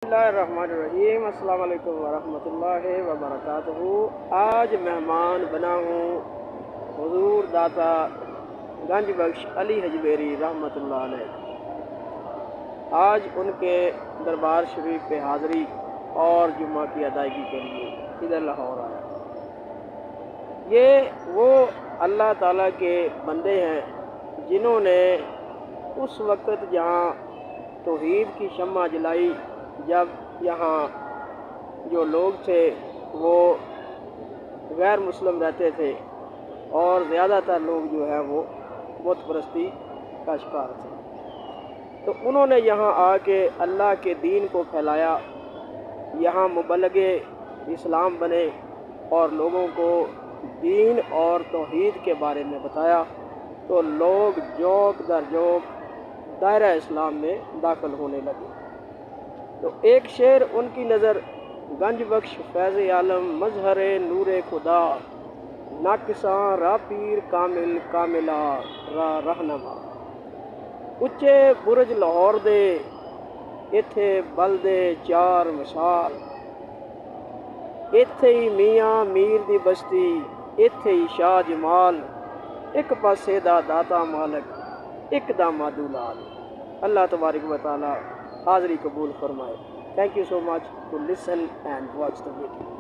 Bismillahirrahmanirrahim. السلام علیکم ورحمۃ اللہ وبرکاتہ۔ آج مہمان بنا ہوں حضور داتا گنج بخش علی حجویری رحمۃ اللہ علیہ۔ آج ان کے دربار شریف پہ حاضری اور جمعہ کی ادائیگی کے لیے ادھر لاہور آیا۔ یہ وہ اللہ تعالیٰ کے بندے ہیں جنہوں نے اس وقت جہاں توحید کی شمع جلائی، جب یہاں جو لوگ تھے وہ غیر مسلم رہتے تھے اور زیادہ تر لوگ جو ہے وہ بت پرستی کا شکار تھے، تو انہوں نے یہاں آ کے اللہ کے دین کو پھیلایا، یہاں مبلغ اسلام بنے اور لوگوں کو دین اور توحید کے بارے میں بتایا، تو لوگ جوک در جوک دائرہ اسلام میں داخل ہونے لگے۔ تو ایک شعر ان کی نظر گنج بخش فیض عالم مظہر نور خدا، ناقصاں را پیر کامل کاملہ را رہنما، اچے برج لاہور دے ایتھے بلدے چار مثال، ایتھے ہی میاں میر دی بستی ایتھے ہی شاہ جمال، ایک پاسے دا داتا مالک ایک دا مادو لال۔ اللہ تبارک و تعالی حاضری قبول فرمائے۔ Thank you so much to listen and watch the video.